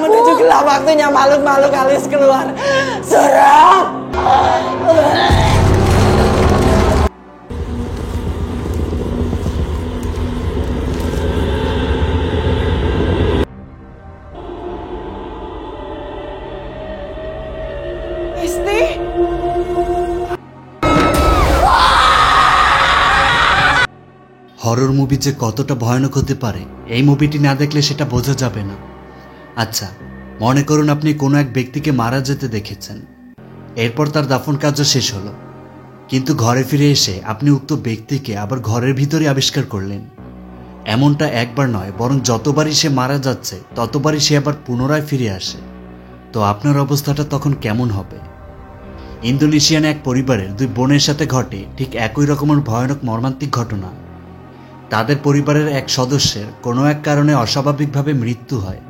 menuju gelap, waktunya makhluk-makhluk halus keluar. Seram. Isti. Horror movie যে কতটা ভয়ানক হতে পারে এই মুভিটি না দেখলে সেটা বোঝা যাবে না। আচ্ছা, মনে করুন আপনি কোনো এক ব্যক্তিকে মারা যেতে দেখেছেন, এরপর তার দাফন কাজও শেষ হলো, কিন্তু ঘরে ফিরে এসে আপনি উক্ত ব্যক্তিকে আবার ঘরের ভিতরে আবিষ্কার করলেন। এমনটা একবার নয়, বরং যতবারই সে মারা যাচ্ছে ততবারই সে আবার পুনরায় ফিরে আসে। তো আপনার অবস্থাটা তখন কেমন হবে? ইন্দোনেশিয়ান এক পরিবারের দুই বোনের সাথে ঘটে ঠিক একই রকমের ভয়ানক মর্মান্তিক ঘটনা। তাদের পরিবারের এক সদস্যের কোনো এক কারণে অস্বাভাবিকভাবে মৃত্যু হয়,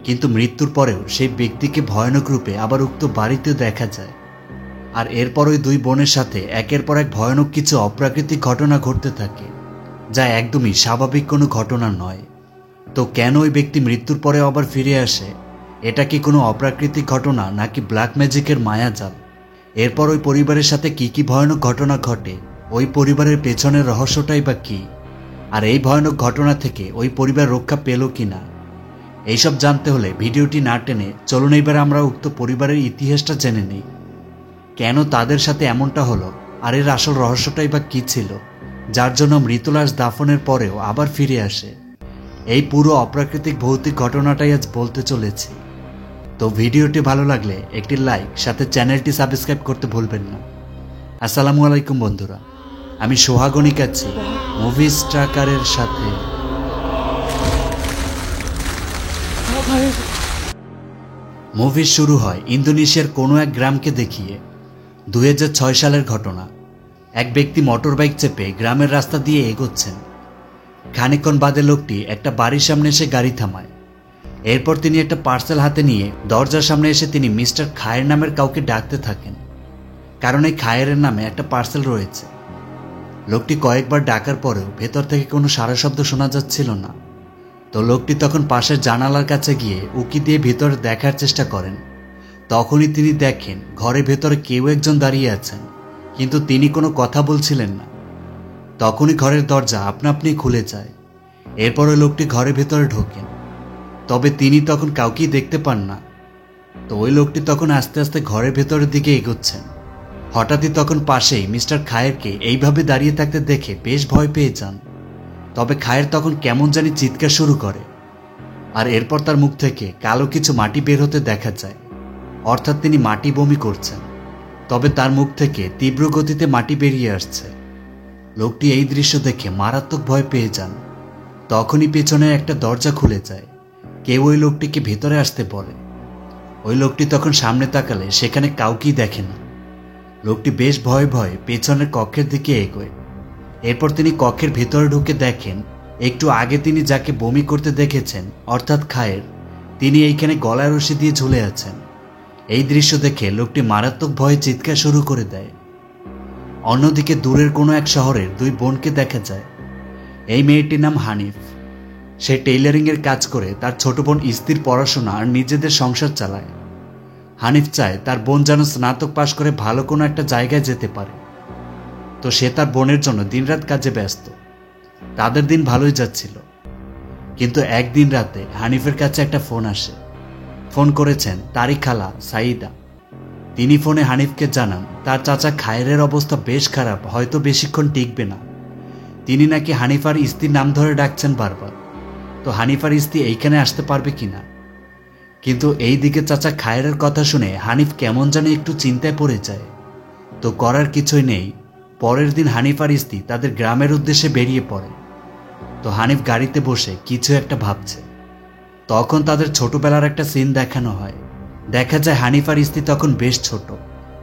কিন্তু মৃত্যুর পরেও সেই ব্যক্তিকে ভয়ানক রূপে আবার উক্ত বাড়িতে দেখা যায়। আর এরপর ওই দুই বোনের সাথে একের পর এক ভয়ানক কিছু অপ্রাকৃতিক ঘটনা ঘটতে থাকে, যা একদমই স্বাভাবিক কোনো ঘটনা নয়। তো কেন ওই ব্যক্তি মৃত্যুর পরে আবার ফিরে আসে? এটা কি কোনো অপ্রাকৃতিক ঘটনা নাকি ব্ল্যাক ম্যাজিকের মায়াজাল? এরপর ওই পরিবারের সাথে কি কি ভয়ানক ঘটনা ঘটে, ওই পরিবারের পেছনের রহস্যটাই বা কি, আর এই ভয়ানক ঘটনা থেকে ওই পরিবার রক্ষা পেল কিনা, এইসব জানতে হলে ভিডিওটি না টেনে চলুন এবার আমরা উক্ত পরিবারের ইতিহাসটা জেনে নিই। কেন তাদের সাথে এমনটা হলো, আর এর আসল রহস্যটাই বা কী ছিল, যার জন্য মৃতলাশ দাফনের পরেও আবার ফিরে আসে। এই পুরো অপ্রাকৃতিক ভৌতিক ঘটনাটাই আজ বলতে চলেছি। তো ভিডিওটি ভালো লাগলে একটি লাইক, সাথে চ্যানেলটি সাবস্ক্রাইব করতে ভুলবেন না। আসসালামু আলাইকুম বন্ধুরা, আমি সোহাগনিক আছি মুভি স্ট্রাকারের সাথে। মুভি শুরু হয় ইন্দোনেশিয়ার কোনো এক গ্রামকে দেখিয়ে। 2006 সালের ঘটনা। এক ব্যক্তি মোটর বাইক চেপে গ্রামের রাস্তা দিয়ে এগোচ্ছেন। খানিকক্ষণ বাদে লোকটি একটা বাড়ির সামনে এসে গাড়ি থামায়। এরপর তিনি একটা পার্সেল হাতে নিয়ে দরজার সামনে এসে তিনি মিস্টার খায়ের নামের কাউকে ডাকতে থাকেন, কারণ এই খায়ের নামে একটা পার্সেল রয়েছে। লোকটি কয়েকবার ডাকার পরেও ভেতর থেকে কোনো সারা শব্দ শোনা যাচ্ছিল না। তো লোকটি তখন পাশের জানালার কাছে গিয়ে উকি দিয়ে ভেতরে দেখার চেষ্টা করেন। তখনই তিনি দেখেন ঘরের ভেতরে কেউ একজন দাঁড়িয়ে আছেন, কিন্তু তিনি কোনো কথা বলছিলেন না। তখনই ঘরের দরজা আপনা আপনি খুলে যায়। এরপরে লোকটি ঘরের ভেতরে ঢোকেন, তবে তিনি তখন কাউকেই দেখতে পান না। তো ওই লোকটি তখন আস্তে আস্তে ঘরের ভেতরের দিকে এগোচ্ছেন। হঠাৎই তখন পাশেই মিস্টার খায়েরকে এইভাবে দাঁড়িয়ে থাকতে দেখে বেশ ভয় পেয়ে যান। তবে খায়ের তখন কেমন জানি চিৎকার শুরু করে, আর এরপর তার মুখ থেকে কালো কিছু মাটি বের হতে দেখা যায়, অর্থাৎ তিনি মাটি বমি করছেন। তবে তার মুখ থেকে তীব্র গতিতে মাটি বেরিয়ে আসছে। লোকটি এই দৃশ্য দেখে মারাত্মক ভয় পেয়ে যান। তখনই পেছনে একটা দরজা খুলে যায়। কেউ ওই লোকটিকে ভেতরে আসতে বলে। ওই লোকটি তখন সামনে তাকালে সেখানে কাউকেই দেখে না। লোকটি বেশ ভয়ে ভয়ে পেছনের কক্ষের দিকে এগোয়। এরপর তিনি কক্ষের ভেতরে ঢুকে দেখেন একটু আগে তিনি যাকে বমি করতে দেখেছেন, অর্থাৎ খায়ের, তিনি এইখানে গলায় রশি দিয়ে ঝুলে আছেন। এই দৃশ্য দেখে লোকটি মারাত্মক ভয়ে চিৎকার শুরু করে দেয়। অন্যদিকে দূরের কোনো এক শহরের দুই বোনকে দেখা যায়। এই মেয়েটির নাম হানিফ। সে টেইলারিংয়ের কাজ করে তার ছোট বোন ইস্তির পড়াশোনা আর নিজেদের সংসার চালায়। হানিফ চায় তার বোন যেন স্নাতক পাশ করে ভালো কোনো একটা জায়গায় যেতে পারে। তো সে তার বোনের জন্য দিনরাত কাজে ব্যস্ত। তাদের দিন ভালোই যাচ্ছিল, কিন্তু একদিন রাতে হানিফের কাছে একটা ফোন আসে। ফোন করেছেন তারই খালা সাইদা। তিনি ফোনে হানিফকে জানান তার চাচা খায়েরের অবস্থা বেশ খারাপ, হয়তো বেশিক্ষণ টিকবে না। তিনি নাকি হানিফার স্ত্রীর নাম ধরে ডাকছেন বারবার। তো হানিফার স্ত্রী এইখানে আসতে পারবে কিনা। কিন্তু এই দিকে চাচা খায়েরের কথা শুনে হানিফ কেমন জানি একটু চিন্তায় পড়ে যায়। তো করার কিছুই নেই। পরের দিন হানিফার স্ত্রী তাদের গ্রামের উদ্দেশ্যে বেরিয়ে পড়ে। তো হানিফ গাড়িতে বসে কিছু একটা ভাবছে। তখন তাদের ছোটবেলার একটা সিন দেখানো হয়। দেখা যায় হানিফার স্ত্রী তখন বেশ ছোট।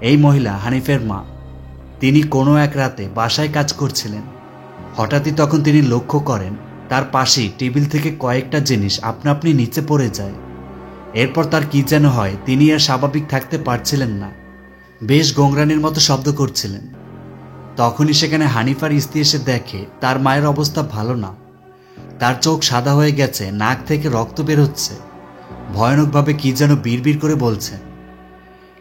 এই মহিলা হানিফের মা। তিনি কোনো এক রাতে বাসায় কাজ করছিলেন। হঠাৎই তখন তিনি লক্ষ্য করেন তার পাশেই টেবিল থেকে কয়েকটা জিনিস আপনা আপনি নিচে পড়ে যায়। এরপর তার কি যেন হয়, তিনি আর স্বাভাবিক থাকতে পারছিলেন না, বেশ গোংরানির মতো শব্দ করছিলেন। তখনই সেখানে হানিফার স্ত্রী এসে দেখে তার মায়ের অবস্থা ভালো না। তার চোখ সাদা হয়ে গেছে, নাক থেকে রক্ত বের হচ্ছে, ভয়ানকভাবে কি যেন বিড়বিড় করে বলছেন।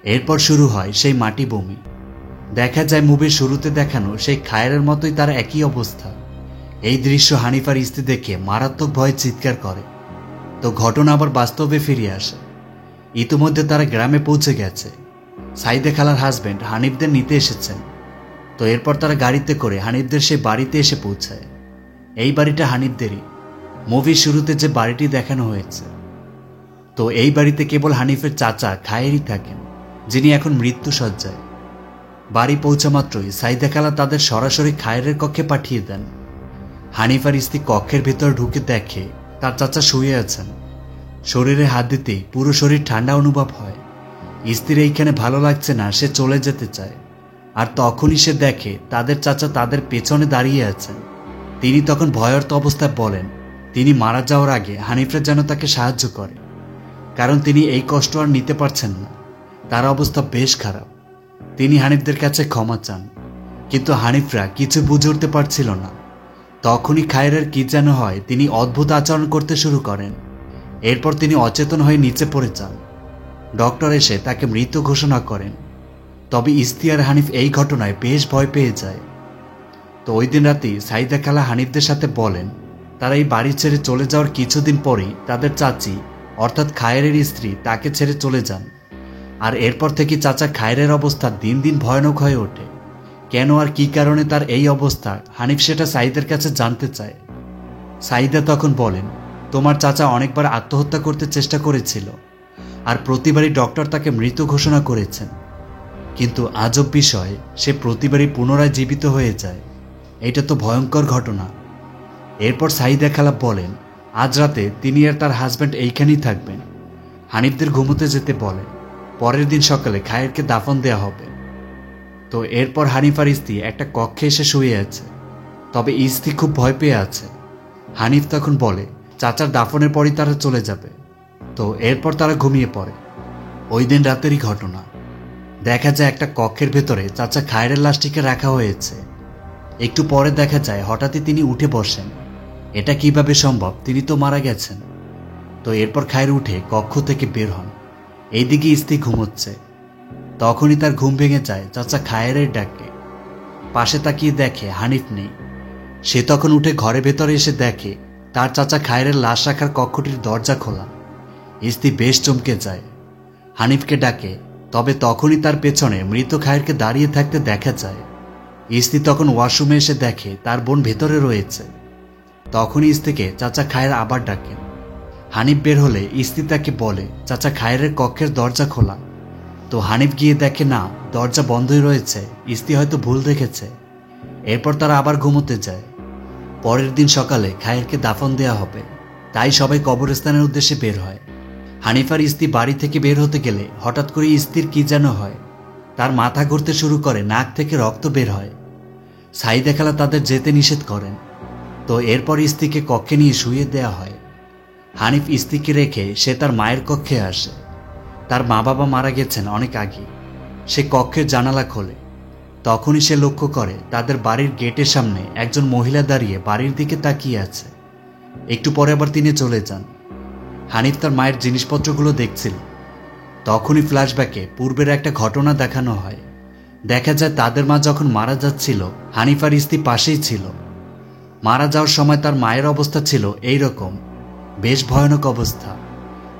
এরপর শুরু হয় সেই মাটি বমি। দেখা যায় মুভির শুরুতে দেখানো সেই খায়েরের মতোই তার একই অবস্থা। এই দৃশ্য হানিফার স্ত্রী দেখে মারাত্মক ভয়ে চিৎকার করে। তো ঘটনা আবার বাস্তবে ফিরে আসে। ইতিমধ্যে তারা গ্রামে পৌঁছে গেছে। সাইদা খালার হাজবেন্ড হানিফদের নিতে এসেছেন। তো এরপর তারা গাড়িতে করে হানিফদের সেই বাড়িতে এসে পৌঁছায়। এই বাড়িটা হানিফদেরই। মুভির শুরুতে যে বাড়িটি দেখানো হয়েছে, তো এই বাড়িতে কেবল হানিফের চাচা খায়েরই থাকেন, যিনি এখন মৃত্যুশয্যায়। বাড়ি পৌঁছা মাত্রই সাইদা খালা তাদের সরাসরি খায়েরের কক্ষে পাঠিয়ে দেন। হানিফার স্ত্রী কক্ষের ভেতর ঢুকে দেখে তার চাচা শুয়ে আছেন। শরীরে হাত দিতেই পুরো শরীর ঠান্ডা অনুভব হয়। স্ত্রীর এইখানে ভালো লাগছে না, সে চলে যেতে চায়। আর তখনই সে দেখে তাদের চাচা তাদের পেছনে দাঁড়িয়ে আছেন। তিনি তখন ভয়ার্ত অবস্থায় বলেন তিনি মারা যাওয়ার আগে হানিফরা যেন তাকে সাহায্য করে, কারণ তিনি এই কষ্ট আর নিতে পারছেন না। তার অবস্থা বেশ খারাপ। তিনি হানিফদের কাছে ক্ষমা চান, কিন্তু হানিফরা কিছু বুঝে উঠতে পারছিল না। তখনই খায়েরের কি যেন হয়, তিনি অদ্ভুত আচরণ করতে শুরু করেন। এরপর তিনি অচেতন হয়ে নিচে পড়ে যান। ডক্টর এসে তাকে মৃত ঘোষণা করেন। তবে স্ত্রী আর হানিফ এই ঘটনায় বেশ ভয় পেয়ে যায়। তো ওই দিন রাতেই সাইদা খালা হানিফদের সাথে বলেন তারা এই বাড়ি ছেড়ে চলে যাওয়ার কিছুদিন পরেই তাদের চাচি অর্থাৎ খায়েরের স্ত্রী তাকে ছেড়ে চলে যান। আর এরপর থেকে চাচা খায়েরের অবস্থা দিন দিন ভয়ানক হয়ে ওঠে। কেন আর কি কারণে তার এই অবস্থা, হানিফ সেটা সাইদের কাছে জানতে চায়। সাইদা তখন বলেন তোমার চাচা অনেকবার আত্মহত্যা করতে চেষ্টা করেছিল, আর প্রতিবারই ডক্টর তাকে মৃত ঘোষণা করেছেন। কিন্তু আজব বিষয়, সে প্রতিবারই পুনরায় জীবিত হয়ে যায়। এটা তো ভয়ঙ্কর ঘটনা। এরপর সাইদা খালা বলেন আজ রাতে তিনি আর তার হাজব্যান্ড এইখানেই থাকবেন। হানিফদের ঘুমোতে যেতে বলে। পরের দিন সকালে খায়েরকে দাফন দেয়া হবে। তো এরপর হানিফার স্ত্রী একটা কক্ষে এসে শুয়ে আছে। তবে স্ত্রী খুব ভয় পেয়ে আছে। হানিফ তখন বলে চাচার দাফনের পরই তারা চলে যাবে। তো এরপর তারা ঘুমিয়ে পড়ে। ওই দিন রাতেরই ঘটনা। দেখা যায় একটা কক্ষের ভেতরে চাচা খায়েরের লাশটিকে রাখা হয়েছে। একটু পরে দেখা যায় হঠাৎই তিনি উঠে বসেন। এটা কিভাবে সম্ভব, তিনি তো মারা গেছেন। তো এরপর খায়ের উঠে কক্ষ থেকে বের হন। এইদিকে স্ত্রী ঘুমোচ্ছে। তখনই তার ঘুম ভেঙে যায় চাচা খায়েরের ডাকে। পাশে তাকিয়ে দেখে হানিফ নেই। সে তখন উঠে ঘরের ভেতরে এসে দেখে তার চাচা খায়েরের লাশ রাখার কক্ষটির দরজা খোলা। স্ত্রী বেশ চমকে যায়। হানিফকে ডাকে, তবে তখনই তার পেছনে মৃত খায়েরকে দাঁড়িয়ে থাকতে দেখা যায়। স্ত্রী তখন ওয়াশরুমে এসে দেখে তার বোন ভেতরে রয়েছে। তখনই স্ত্রীকে চাচা খায়ের আবার ডাকেন। হানিফ বের হলে স্ত্রী তাকে বলে চাচা খায়েরের কক্ষের দরজা খোলা। তো হানিফ গিয়ে দেখে না, দরজা বন্ধই রয়েছে। স্ত্রী হয়তো ভুল দেখেছে। এরপর তারা আবার ঘুমোতে যায়। পরের দিন সকালে খায়েরকে দাফন দেয়া হবে, তাই সবাই কবরস্থানের উদ্দেশ্যে বের হয়। হানিফার স্ত্রী বাড়ি থেকে বের হতে গেলে হঠাৎ করে স্ত্রীর কি যেন হয়। তার মাথা ঘুরতে শুরু করে, নাক থেকে রক্ত বের হয়। সাইদা খালা তাদের যেতে নিষেধ করেন। তো এরপর স্ত্রীকে কক্ষে নিয়ে শুয়ে দেয়া হয়। হানিফ স্ত্রীকে রেখে সে তার মায়ের কক্ষে আসে। তার মা বাবা মারা গেছেন অনেক আগে। সে কক্ষের জানালা খোলে। তখনই সে লক্ষ্য করে তাদের বাড়ির গেটের সামনে একজন মহিলা দাঁড়িয়ে বাড়ির দিকে তাকিয়ে আছে। একটু পরে আবার তিনি চলে যান। হানিফ তার মায়ের জিনিসপত্রগুলো দেখছিল। তখনই ফ্ল্যাশব্যাকে পূর্বের একটা ঘটনা দেখানো হয়। দেখা যায় তাদের মা যখন মারা যাচ্ছিল, হানিফার স্ত্রী পাশেই ছিল। মারা যাওয়ার সময় তার মায়ের অবস্থা ছিল এই রকম, বেশ ভয়ানক অবস্থা।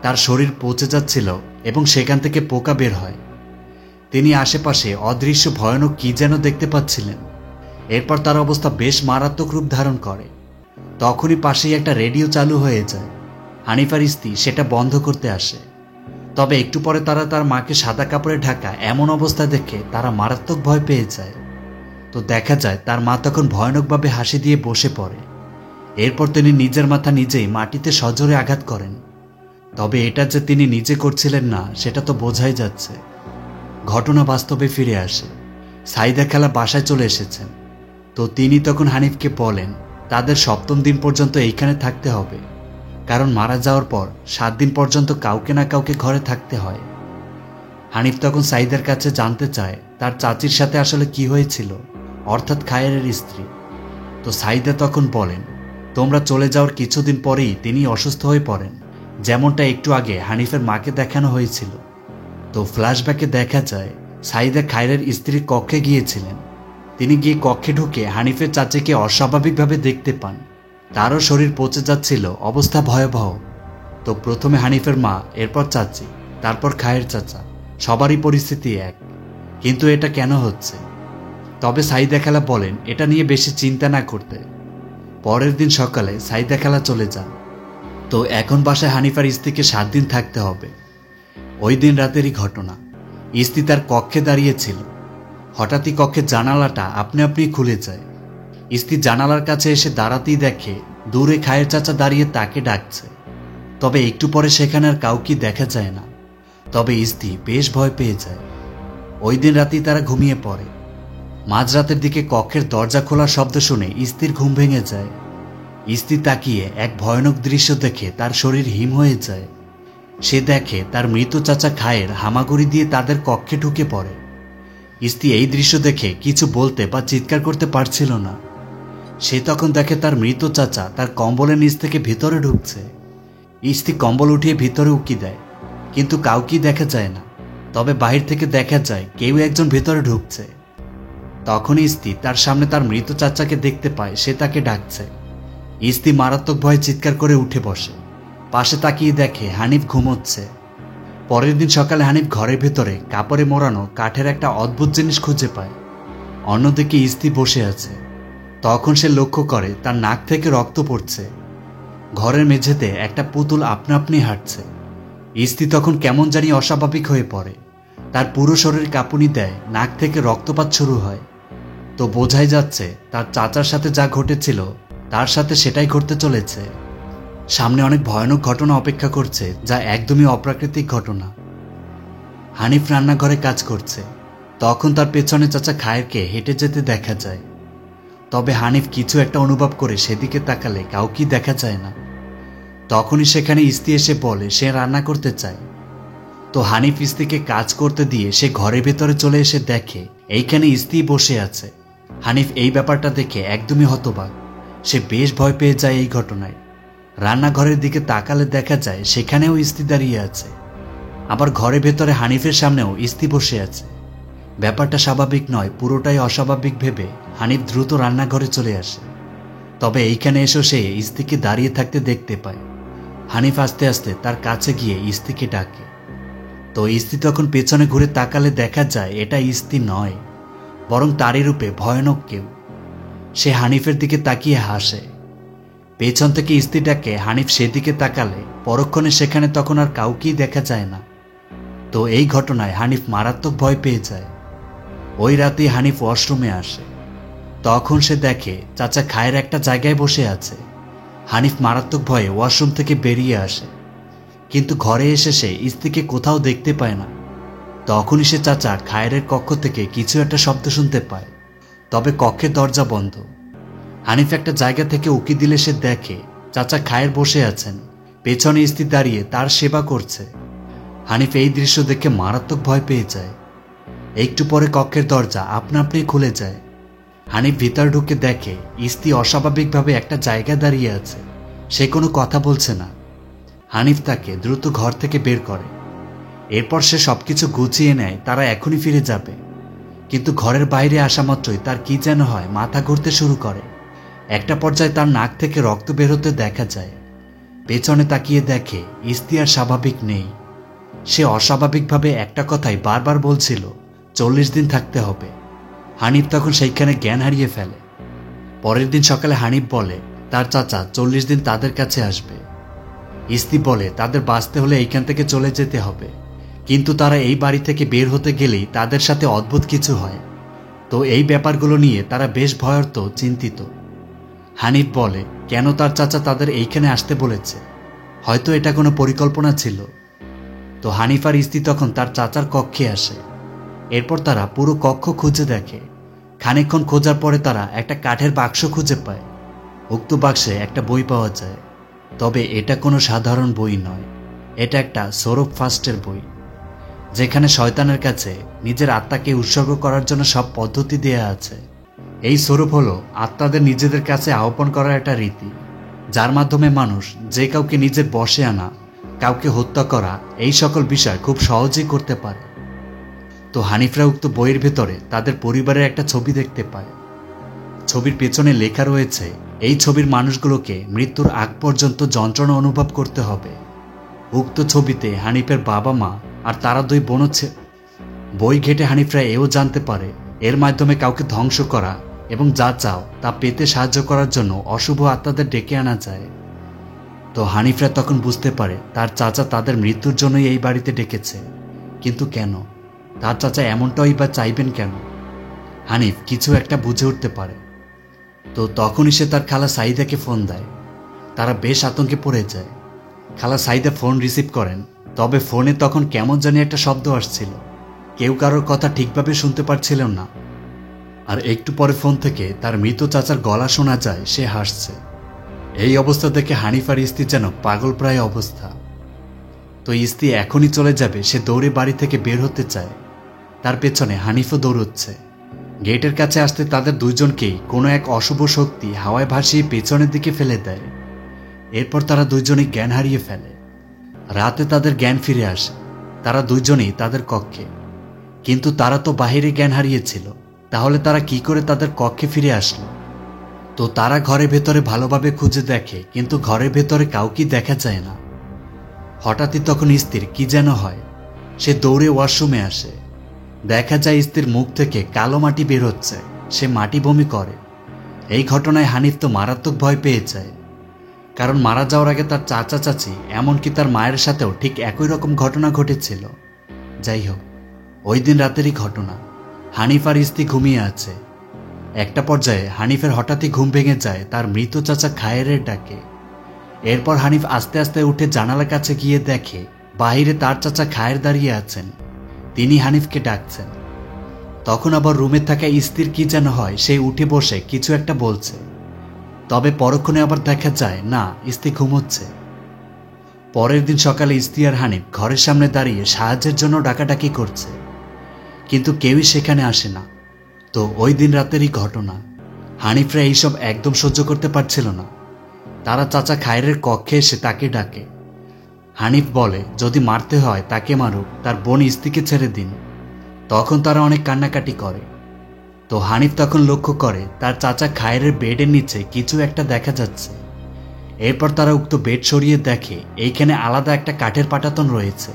তার শরীর পচে যাচ্ছিল এবং সেখান থেকে পোকা বের হয়। তিনি আশেপাশে অদৃশ্য ভয়ানক কি যেন দেখতে পাচ্ছিলেন। এরপর তার অবস্থা বেশ মারাত্মক রূপ ধারণ করে। তখনই পাশেই একটা রেডিও চালু হয়ে যায়। হানিফার স্ত্রী সেটা বন্ধ করতে আসে। তবে একটু পরে তারা তার মাকে সাদা কাপড়ে ঢাকা এমন অবস্থা দেখে তারা মারাত্মক ভয় পেয়ে যায়। তো দেখা যায় তার মা তখন ভয়ানকভাবে হাসি দিয়ে বসে পড়ে। এরপর তিনি নিজের মাথা নিজেই মাটিতে সজোরে আঘাত করেন। তবে এটা যে তিনি নিজে করছিলেন না, সেটা তো বোঝাই যাচ্ছে। ঘটনা বাস্তবে ফিরে আসে। সাইদা খালা বাসায় চলে এসেছেন। তো তিনি তখন হানিফকে বলেন তাদের 7ম দিন পর্যন্ত এইখানে থাকতে হবে, কারণ মারা যাওয়ার পর 7 দিন পর্যন্ত কাউকে না কাউকে ঘরে থাকতে হয়। হানিফ তখন সাইদার কাছে জানতে চায় তার চাচির সাথে আসলে কি হয়েছিল, অর্থাৎ খায়েরের স্ত্রী। তো সাইদা তখন বলেন তোমরা চলে যাওয়ার কিছুদিন পরেই তিনি অসুস্থ হয়ে পড়েন যেমনটা একটু আগে হানিফের মাকে দেখানো হয়েছিল। তো ফ্ল্যাশব্যাকে দেখা যায় সাইদা খায়রের স্ত্রীর কক্ষে গিয়েছিলেন। তিনি গিয়ে কক্ষে ঢুকে হানিফের চাচাকে অস্বাভাবিকভাবে দেখতে পান। তারও শরীর পচে যাচ্ছিল, অবস্থা ভয়াবহ। তো প্রথমে হানিফের মা, এরপর চাচি, তারপর খায়ের চাচা, সবারই পরিস্থিতি এক। কিন্তু এটা কেন হচ্ছে? তবে সাইদা খালা বলেন এটা নিয়ে বেশি চিন্তা না করতে। পরের দিন সকালে সাইদা খালা চলে যান। তো এখন বাসায় হানিফার স্ত্রীকে 7 দিন থাকতে হবে। ওই দিন রাতেরই ঘটনা। স্ত্রী তার কক্ষে দাঁড়িয়েছিল। হঠাৎই কক্ষের জানালাটা আপনি আপনি খুলে যায়। স্ত্রী জানালার কাছে এসে দাঁড়াতেই দেখে দূরে খায়ের চাচা দাঁড়িয়ে তাকে ডাকছে। তবে একটু পরে সেখানে আর কাউকে দেখা যায় না। তবে স্ত্রী বেশ ভয় পেয়ে যায়। ওই দিন রাতেই তারা ঘুমিয়ে পড়ে। মাঝরাতের দিকে কক্ষের দরজা খোলার শব্দ শুনে স্ত্রীর ঘুম ভেঙে যায়। স্ত্রী তাকিয়ে এক ভয়ানক দৃশ্য দেখে তার শরীর হিম হয়ে যায়। সে দেখে তার মৃত চাচা খায়ের হামাগুড়ি দিয়ে তাদের কক্ষে ঢুকে পড়ে। স্ত্রী এই দৃশ্য দেখে কিছু বলতে বা চিৎকার করতে পারছিল না। সে তখন দেখে তার মৃত চাচা তার কম্বলের নিচ থেকে ভিতরে ঢুকছে। স্ত্রী কম্বল উঠিয়ে ভিতরে উকি দেয়, কিন্তু কাউকেই দেখা যায় না। তবে বাহির থেকে দেখা যায় কেউ একজন ভিতরে ঢুকছে। তখনই স্ত্রী তার সামনে তার মৃত চাচাকে দেখতে পায়, সে তাকে ডাকছে। স্ত্রী মারাত্মক ভয়ে চিৎকার করে উঠে বসে। পাশে তাকিয়ে দেখে হানিফ ঘুমোচ্ছে। পরের দিন সকালে হানিফ ঘরের ভেতরে কাপড়ে মোড়ানো কাঠের একটা অদ্ভুত জিনিস খুঁজে পায়। অন্যদিকে স্ত্রী বসে আছে। তখন সে লক্ষ্য করে তার নাক থেকে রক্ত পড়ছে। ঘরের মেঝেতে একটা পুতুল আপনা আপনি হাঁটছে। স্ত্রী তখন কেমন জানি অস্বাভাবিক হয়ে পড়ে। তার পুরো শরীর কাঁপুনি দেয়, নাক থেকে রক্তপাত শুরু হয়। তো বোঝাই যাচ্ছে তার চাচার সাথে যা ঘটেছিল তার সাথে সেটাই ঘটতে চলেছে। সামনে অনেক ভয়ানক ঘটনা অপেক্ষা করছে, যা একদমই অপ্রাকৃতিক ঘটনা। হানিফ রান্নাঘরে কাজ করছে। তখন তার পেছনে চাচা খায়েরকে হেঁটে যেতে দেখা যায়। তবে হানিফ কিছু একটা অনুভব করে সেদিকে তাকালে কাউকেই দেখা যায় না। তখনই সেখানে স্ত্রী এসে বলে সে রান্না করতে চায়। তো হানিফ স্ত্রীকে কাজ করতে দিয়ে সে ঘরের ভেতরে চলে এসে দেখে এইখানে স্ত্রী বসে আছে। হানিফ এই ব্যাপারটা দেখে একদমই হতবাক। সে বেশ ভয় পেয়ে যায় এই ঘটনায়। রান্নাঘরের দিকে তাকালে দেখা যায় সেখানেও স্ত্রী দাঁড়িয়ে আছে। আবার ঘরের ভেতরে হানিফের সামনেও স্ত্রী বসে আছে। ব্যাপারটা স্বাভাবিক নয়, পুরোটাই অস্বাভাবিক ভেবে হানিফ দ্রুত রান্নাঘরে চলে আসে। তবে এইখানে এসেও সে স্ত্রীকে দাঁড়িয়ে থাকতে দেখতে পায়। হানিফ আস্তে আস্তে তার কাছে গিয়ে স্ত্রীকে ডাকে। তো স্ত্রী তখন পেছনে ঘুরে তাকালে দেখা যায় এটা স্ত্রী নয়, বরং তারই রূপে ভয়ানক কেউ। সে হানিফের দিকে তাকিয়ে হাসে। পেছন থেকে স্ত্রী ডাকে হানিফ সেদিকে তাকালে পরক্ষণে সেখানে তখন আর কাউকেই দেখা যায় না। তো এই ঘটনায় হানিফ মারাত্মক ভয় পেয়ে যায়। ওই রাতেই হানিফ ওয়াশরুমে আসে। তখন সে দেখে চাচা খায়ের একটা জায়গায় বসে আছে। হানিফ মারাত্মক ভয়ে ওয়াশরুম থেকে বেরিয়ে আসে, কিন্তু ঘরে এসে সে স্ত্রীকে কোথাও দেখতে পায় না। তখনই সে চাচা খায়ের কক্ষ থেকে কিছু একটা শব্দ শুনতে পায়। তবে কক্ষের দরজা বন্ধ। হানিফ একটা জায়গা থেকে উকি দিলে সে দেখে চাচা খায়ের বসে আছেন, পেছনে স্ত্রী দাঁড়িয়ে তার সেবা করছে। হানিফ এই দৃশ্য দেখে মারাত্মক ভয় পেয়ে যায়। একটু পরে কক্ষের দরজা আপনা আপনি খুলে যায়। হানিফ ভিতর ঢুকে দেখে স্ত্রী অস্বাভাবিকভাবে একটা জায়গায় দাঁড়িয়ে আছে। সে কোনো কথা বলছে না। হানিফ তাকে দ্রুত ঘর থেকে বের করে। এরপর সে সবকিছু গুছিয়ে নেয়, তারা এখনই ফিরে যাবে। কিন্তু ঘরের বাইরে আসা মাত্রই তার কি যেন হয়, মাথা ঘুরতে শুরু করে। একটা পর্যায়ে তার নাক থেকে রক্ত বের হতে দেখা যায়। পেছনে তাকিয়ে দেখে স্ত্রী আর স্বাভাবিক নেই। সে অস্বাভাবিকভাবে একটা কথাই বারবার বলছিল, 40 দিন থাকতে হবে। হানিফ তখন সেইখানে জ্ঞান হারিয়ে ফেলে। পরের দিন সকালে হানিফ বলে তার চাচা 40 দিন তাদের কাছে আসবে। স্ত্রী বলে তাদের বাঁচতে হলে এইখান থেকে চলে যেতে হবে, কিন্তু তারা এই বাড়ি থেকে বের হতে গেলেই তাদের সাথে অদ্ভুত কিছু হয়। তো এই ব্যাপারগুলো নিয়ে তারা বেশ ভয়ার্ত চিন্তিত। হানিফ বলে কেন তার চাচা তাদের এইখানে আসতে বলেছে, হয়তো এটা কোনো পরিকল্পনা ছিল। তো হানিফ আর স্ত্রী তখন তার চাচার কক্ষে আসে। এরপর তারা পুরো কক্ষ খুঁজে দেখে। খানিকক্ষণ খোঁজার পরে তারা একটা কাঠের বাক্স খুঁজে পায়। উক্ত বাক্সে একটা বই পাওয়া যায়। তবে এটা কোনো সাধারণ বই নয়, এটা একটা সৌরভ ফাস্টের বই, যেখানে শয়তানের কাছে নিজের আত্মাকে উৎসর্গ করার জন্য সব পদ্ধতি দেয়া আছে। এই সৌরভ হলো আত্মাদের নিজেদের কাছে আহ্বান করার একটা রীতি, যার মাধ্যমে মানুষ যে কাউকে নিজের বশে আনা কাউকে হত্যা করা এই সকল বিষয় খুব সহজেই করতে পারে। তো হানিফরা উক্ত বইয়ের ভেতরে তাদের পরিবারের একটা ছবি দেখতে পায়। ছবির পেছনে লেখা রয়েছে এই ছবির মানুষগুলোকে মৃত্যুর আগ পর্যন্ত যন্ত্রণা অনুভব করতে হবে। উক্ত ছবিতে হানিফের বাবা মা আর তারা 2 বোন হচ্ছে। বই ঘেটে হানিফরা এও জানতে পারে এর মাধ্যমে কাউকে ধ্বংস করা এবং যা চাও তা পেতে সাহায্য করার জন্য অশুভ আত্মাদের ডেকে আনা যায়। তো হানিফরা তখন বুঝতে পারে তার চাচা তাদের মৃত্যুর জন্যই এই বাড়িতে ডেকেছে। কিন্তু কেন? তার চাচা এমনটাই বা চাইবেন কেন? হানিফ কিছু একটা বুঝে উঠতে পারে। তো তখনই সে তার খালা সাইদাকে ফোন দেয়। তারা বেশ আতঙ্কে পড়ে যায়। খালা সাইদা ফোন রিসিভ করেন, তবে ফোনে তখন কেমন জানি একটা শব্দ আসছিল। কেউ কারোর কথা ঠিকভাবে শুনতে পারছিল না। আর একটু পরে ফোন থেকে তার মৃত চাচার গলা শোনা যায়, সে হাসছে। এই অবস্থা দেখে হানিফ আর স্ত্রী যেন পাগলপ্রায় অবস্থা। তো স্ত্রী এখনই চলে যাবে, সে দৌড়ে বাড়ি থেকে বের হতে চায়। তার পেছনে হানিফও দৌড়চ্ছে। গেটের কাছে আসতে তাদের 2 জনকেই কোনো এক অশুভ শক্তি হাওয়ায় ভাসিয়ে পেছনের দিকে ফেলে দেয়। এরপর তারা 2 জনই জ্ঞান হারিয়ে ফেলে। রাতে তাদের জ্ঞান ফিরে আসে। তারা 2 জনই তাদের কক্ষে। কিন্তু তারা তো বাহিরে জ্ঞান হারিয়েছিল, তাহলে তারা কি করে তাদের কক্ষে ফিরে আসলো? তো তারা ঘরের ভেতরে ভালোভাবে খুঁজে দেখে, কিন্তু ঘরের ভেতরে কাউকে দেখা যায় না। হঠাৎই তখন স্ত্রীর কি যেন হয়। সে দৌড়ে ওয়াশরুমে আসে। দেখা যায় স্ত্রীর মুখ থেকে কালো মাটি বের হচ্ছে। সে মাটি বমি করে। এই ঘটনায় হানিফ তো মারাত্মক ভয় পেয়ে যায়, কারণ মারা যাওয়ার আগে তার চাচা চাচি এমনকি তার মায়ের সাথেও ঠিক একই রকম ঘটনা ঘটেছিল। যাই হোক, ওই দিন রাতেরই ঘটনা। হানিফ আর স্ত্রী ঘুমিয়ে আছে। একটা পর্যায়ে হানিফের হঠাৎই ঘুম ভেঙে যায় তার মৃত চাচা খায়েরের ডাকে। এরপর হানিফ আস্তে আস্তে উঠে জানালার কাছে গিয়ে দেখে বাহিরে তার চাচা খায়ের দাঁড়িয়ে আছেন। তিনি হানিফকে ডাকছেন। তখন আবার রুমে থাকা স্ত্রীর কি যেন হয়, সে উঠে বসে কিছু একটা বলছে। তবে পরক্ষণে আবার দেখা যায় না, স্ত্রী ঘুমোচ্ছে। পরের দিন সকালে স্ত্রী আর হানিফ ঘরের সামনে দাঁড়িয়ে সাহায্যের জন্য ডাকাডাকি করছে, কিন্তু কেউই সেখানে আসে না। তো ওই দিন রাতেরই ঘটনা। হানিফরা এইসব একদম সহ্য করতে পারছিল না। তারা চাচা খায়েরের কক্ষে এসে তাকে ডাকে। হানিফ বলে যদি মারতে হয় তাকে মারুক, তার বোন স্ত্রীকে ছেড়ে দিন। তখন তারা অনেক কান্নাকাটি করে। তো হানিফ তখন লক্ষ্য করে তার চাচা খায়েরের বেডের নিচে কিছু একটা দেখা যাচ্ছে। এরপর তারা উক্ত বেড সরিয়ে দেখে এইখানে আলাদা একটা কাঠের পাটাতন রয়েছে।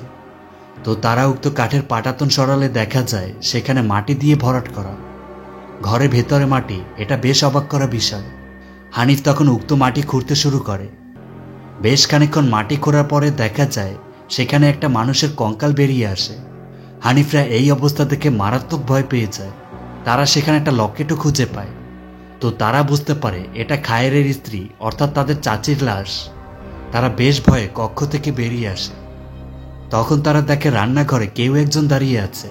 তো তারা উক্ত কাঠের পাটাতন সরালে দেখা যায় সেখানে মাটি দিয়ে ভরাট করা। ঘরের ভেতরে মাটি, এটা বেশ অবাক করা বিষয়। হানিফ তখন উক্ত মাটি খুঁড়তে শুরু করে। বেশ খানিকক্ষণ মাটি খোঁড়ার পরে দেখা যায় সেখানে একটা মানুষের কঙ্কাল বেরিয়ে আসে। হানিফরা এই অবস্থা দেখে মারাত্মক ভয় পেয়ে যায়। তারা সেখানে একটা লকেটও খুঁজে পায়। তো তারা বুঝতে পারে এটা খায়েরের স্ত্রী, অর্থাৎ তাদের চাচির লাশ। তারা বেশ ভয়ে কক্ষ থেকে বেরিয়ে আসে। তখন তারা দেখে রান্নাঘরে কেউ একজন দাঁড়িয়ে আছে।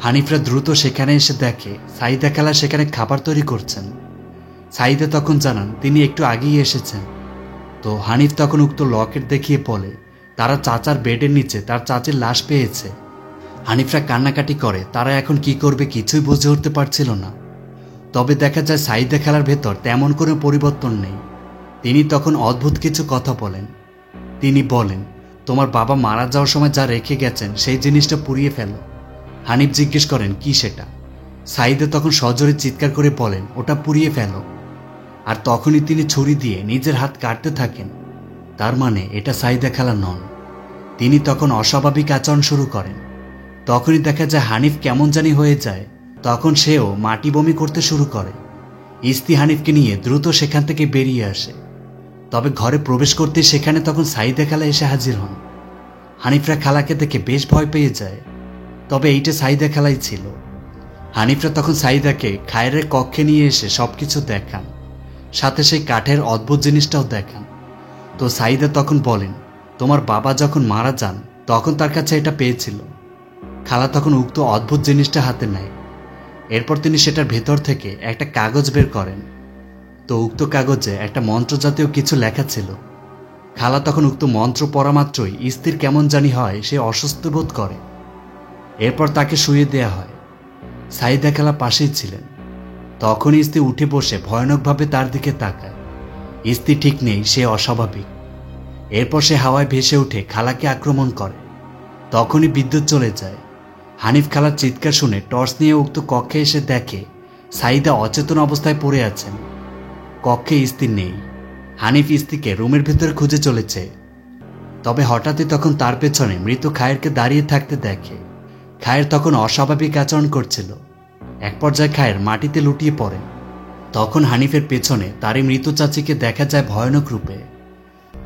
হানিফরা দ্রুত সেখানে এসে দেখে সাইদা খালা সেখানে খাবার তৈরি করছেন। সাইদা তখন জানান তিনি একটু আগেই এসেছেন। তো হানিফ তখন উক্ত লকেট দেখিয়ে বলে তারা চাচার বেডের নিচে তার চাচির লাশ পেয়েছে। হানিফরা কান্নাকাটি করে। তারা এখন কি করবে কিছুই বুঝে উঠতে পারছিল না। তবে দেখা যায় সাইদা খালার ভেতর তেমন কোনো পরিবর্তন নেই। তিনি তখন অদ্ভুত কিছু কথা বলেন। তিনি বলেন তোমার বাবা মারা যাওয়ার সময় যা রেখে গেছেন সেই জিনিসটা পুড়িয়ে ফেলো। হানিফ জিজ্ঞেস করেন কি সেটা? সাইদা তখন সজোরে চিৎকার করে বলেন ওটা পুড়িয়ে ফেলো। আর তখনই তিনি ছুরি দিয়ে নিজের হাত কাটতে থাকেন। তার মানে এটা সাইদা খালা নন। তিনি তখন অস্বাভাবিক আচরণ শুরু করেন। তখনই দেখা যায় হানিফ কেমন জানি হয়ে যায়। তখন সেও মাটি বমি করতে শুরু করে। স্ত্রী হানিফকে নিয়ে দ্রুত সেখান থেকে বেরিয়ে আসে। তবে ঘরে প্রবেশ করতে সেখানে তখন সাইদা খালা এসে হাজির হন। হানিফরা খালাকে দেখে বেশ ভয় পেয়ে যায়। তবে এইটা সাইদা খালাই ছিল। হানিফরা তখন সাইদাকে খায়েরের কক্ষে নিয়ে এসে সবকিছু দেখান, সাথে সেই কাঠের অদ্ভুত জিনিসটাও দেখান। তো সাইদা তখন বলেন তোমার বাবা যখন মারা যান তখন তার কাছে এটা পেয়েছিল। খালা তখন উক্ত অদ্ভুত জিনিসটা হাতে নেয়। এরপর তিনি সেটার ভেতর থেকে একটা কাগজ বের করেন। তো উক্ত কাগজে একটা মন্ত্র জাতীয় কিছু লেখা ছিল। খালা তখন উক্ত মন্ত্র পড়া মাত্রই স্ত্রীর কেমন জানি হয়, সে অস্বস্তি বোধ করে। এরপর তাকে শুয়ে দেয়া হয়। সাইদা খালা পাশেই ছিলেন। তখনই স্ত্রী উঠে বসে ভয়ানকভাবে তার দিকে তাকায়। স্ত্রী ঠিক নেই, সে অস্বাভাবিক। এরপর সে হাওয়ায় ভেসে উঠে খালাকে আক্রমণ করে। তখনই বিদ্যুৎ চলে যায়। হানিফ খালার চিৎকার শুনে টর্চ নিয়ে উক্ত কক্ষে এসে দেখে সাইদা অচেতন অবস্থায় পড়ে আছেন। কক্ষে ইস্তি নেই। হানিফ ইস্তিকে রুমের ভেতরে খুঁজে চলেছে, তবে হঠাৎই তখন তার পেছনে মৃত খায়েরকে দাঁড়িয়ে থাকতে দেখে। খায়ের তখন অস্বাভাবিক আচরণ করছিল। এক পর্যায়ে খায়ের মাটিতে লুটিয়ে পড়ে। তখন হানিফের পেছনে তারই মৃত চাচিকে দেখা যায় ভয়ানক রূপে।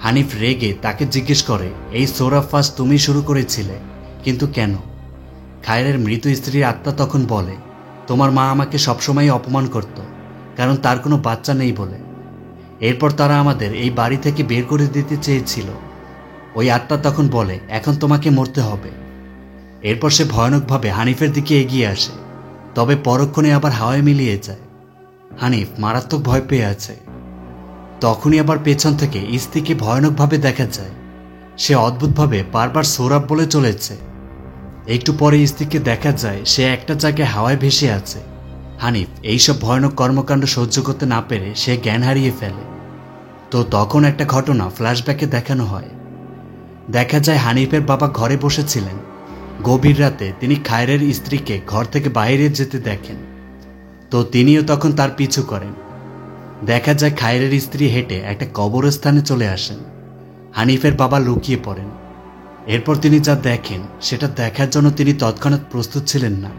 হানিফ রেগে তাকে জিজ্ঞেস করে, এই সোরা ফাঁস তুমি শুরু করেছিলে, কিন্তু কেন? খায়েরের মৃত স্ত্রীর আত্মা তখন বলে, তোমার মা আমাকে সবসময় অপমান করত, কারণ তার কোনো বাচ্চা নেই বলে। এরপর তারা আমাদের এই বাড়ি থেকে বের করে দিতে চেয়েছিল। ওই আত্মা তখন বলে, এখন তোমাকে মরতে হবে। এরপর সে ভয়ানকভাবে হানিফের দিকে এগিয়ে আসে, তবে পরক্ষণে আবার হাওয়ায় মিলিয়ে যায়। হানিফ মারাত্মক ভয় পেয়ে আছে। তখনই আবার পেছন থেকে ইস্তিকে ভয়ানকভাবে দেখা যায়। সে অদ্ভুতভাবে বারবার সৌরভ বলে চলেছে। একটু পরে ইস্তিকে দেখা যায় সে একটা জায়গায় হাওয়ায় ভেসে আছে। হানিফ এইসব ভয়ানক কর্মকাণ্ড সহ্য করতে না পেরে সে জ্ঞান হারিয়ে ফেলে। তো তখন একটা ঘটনা ফ্ল্যাশব্যাকে দেখানো হয়। দেখা যায় হানিফের বাবা ঘরে বসেছিলেন। গভীর রাতে তিনি খায়েরের স্ত্রীকে ঘর থেকে বাইরে যেতে দেখেন। তো তিনিও তখন তার পিছু করেন। দেখা যায় খায়েরের স্ত্রী হেঁটে একটা কবরস্থানে চলে আসেন। হানিফের বাবা লুকিয়ে পড়েন। এরপর তিনি যা দেখেন সেটা দেখার জন্য তিনি তৎক্ষণাৎ প্রস্তুত ছিলেন না।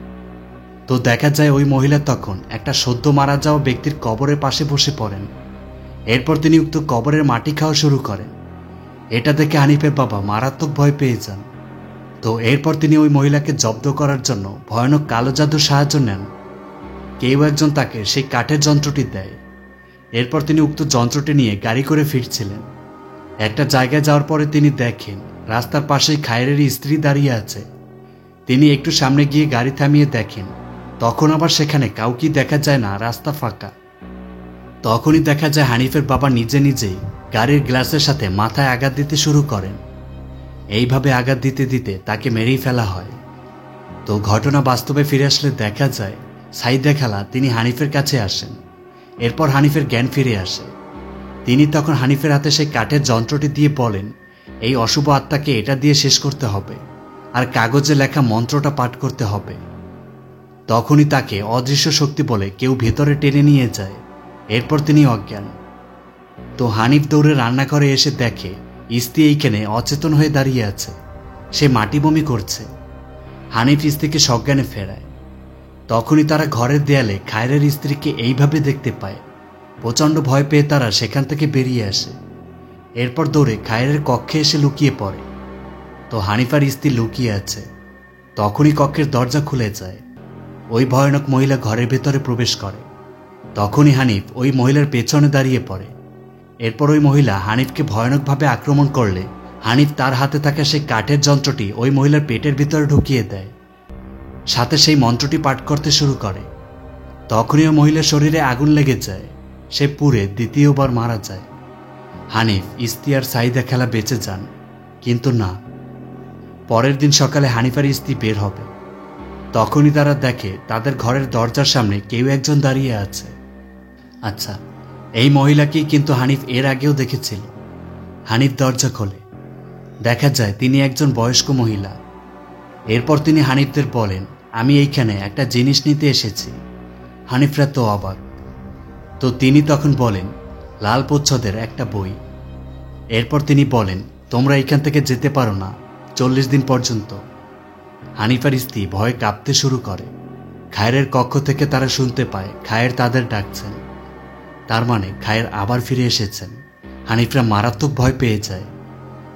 তো দেখা যায় ওই মহিলা তখন একটা সদ্য মারা যাওয়া ব্যক্তির কবরের পাশে বসে পড়েন। এরপর তিনি উক্ত কবরের মাটি খাওয়া শুরু করেন। এটা দেখে হানিফের বাবা মারাত্মক ভয় পেয়ে যান। তো এরপর তিনি ওই মহিলাকে জব্দ করার জন্য ভয়ানক কালো জাদুর সাহায্য নেন। কেউ একজন তাকে সেই কাঠের যন্ত্রটি দেয়। এরপর তিনি উক্ত যন্ত্রটি নিয়ে গাড়ি করে ফিরছিলেন। একটা জায়গায় যাওয়ার পরে তিনি দেখেন রাস্তার পাশেই খায়েরের স্ত্রী দাঁড়িয়ে আছে। তিনি একটু সামনে গিয়ে গাড়ি থামিয়ে দেখেন, তখন আবার সেখানে কাউকে দেখা যায় না, রাস্তা ফাঁকা। তখনই দেখা যায় হানিফের বাবা নিজে নিজেই গাড়ির গ্লাসের সাথে মাথায় আঘাত দিতে শুরু করেন। এইভাবে আঘাত দিতে দিতে তাকে মেরেই ফেলা হয়। তো ঘটনা বাস্তবে ফিরে আসলে দেখা যায় সাইদা খালা তিনি হানিফের কাছে আসেন। এরপর হানিফের জ্ঞান ফিরে আসে। তিনি তখন হানিফের হাতে সেই কাঠের যন্ত্রটি দিয়ে বলেন, এই অশুভ আত্মাকে এটা দিয়ে শেষ করতে হবে, আর কাগজে লেখা মন্ত্রটা পাঠ করতে হবে। তখনই তাকে অদৃশ্য শক্তি বলে কেউ ভেতরে টেনে নিয়ে যায়। এরপর তিনি অজ্ঞান। তো হানিফ দৌড়ে রান্নাঘরে এসে দেখে ইস্তি এইখানে অচেতন হয়ে দাঁড়িয়ে আছে। সে মাটি বমি করছে। হানিফ ইস্তিকে সজ্ঞানে ফেরায়। তখনই তারা ঘরের দেয়ালে খায়েরের স্ত্রীকে এইভাবে দেখতে পায়। প্রচণ্ড ভয় পেয়ে তারা সেখান থেকে বেরিয়ে আসে। এরপর দৌড়ে খায়েরের কক্ষে এসে লুকিয়ে পড়ে। তো হানিফার স্ত্রী লুকিয়ে আছে। তখনই কক্ষের দরজা খুলে যায়। ওই ভয়ানক মহিলা ঘরের ভেতরে প্রবেশ করে। তখনই হানিফ ওই মহিলার পেছনে দাঁড়িয়ে পড়ে। এরপর ওই মহিলা হানিফকে ভয়ানকভাবে আক্রমণ করলে হানিফ তার হাতে থাকা সেই কাঠের যন্ত্রটি ওই মহিলার পেটের ভিতরে ঢুকিয়ে দেয়। সাথে সেই মন্ত্রটি পাঠ করতে শুরু করে। তখনই ওই মহিলার শরীরে আগুন লেগে যায়। সে পুড়ে দ্বিতীয়বার মারা যায়। হানিফ, ইস্তি আর সাইদা খালা বেঁচে যান, কিন্তু না। পরের দিন সকালে হানিফার স্ত্রী বের হবে। তখনই তারা দেখে তাদের ঘরের দরজার সামনে কেউ একজন দাঁড়িয়ে আছে। আচ্ছা, এই মহিলাকেই কিন্তু হানিফ এর আগেও দেখেছিল। হানিফ দরজা খোলে। দেখা যায় তিনি একজন বয়স্ক মহিলা। এরপর তিনি হানিফদের বলেন, আমি এইখানে একটা জিনিস নিতে এসেছি। হানিফরা তো অবাক। তো তিনি তখন বলেন, লাল প্রচ্ছদের একটা বই। এরপর তিনি বলেন, তোমরা এখান থেকে যেতে পারো না 40 দিন পর্যন্ত। হানিফার স্ত্রী ভয়ে কাঁপতে শুরু করে। খায়েরের কক্ষ থেকে তারা শুনতে পায় খায়ের তাদের ডাকছেন। তার মানে খায়ের আবার ফিরে এসেছেন। হানিফরা মারাত্মক ভয় পেয়ে যায়।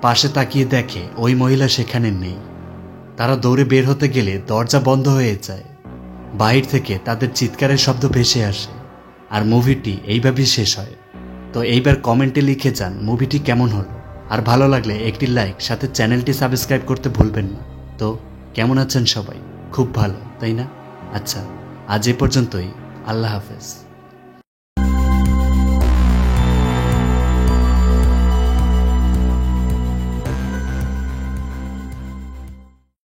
পাশে তাকিয়ে দেখে ওই মহিলা সেখানে নেই। তারা দৌড়ে বের হতে গেলে দরজা বন্ধ হয়ে যায়। বাহির থেকে তাদের চিৎকারের শব্দ ভেসে আসে। আর মুভিটি এইভাবেই শেষ হয়। তো এইবার কমেন্টে লিখে যান মুভিটি কেমন হলো। আর ভালো লাগলে একটি লাইক, সাথে চ্যানেলটি সাবস্ক্রাইব করতে ভুলবেন না। তো কেমন আছেন সবাই? খুব ভালো, তাই না? আচ্ছা, আজ এ পর্যন্তই। আল্লাহ হাফেজ।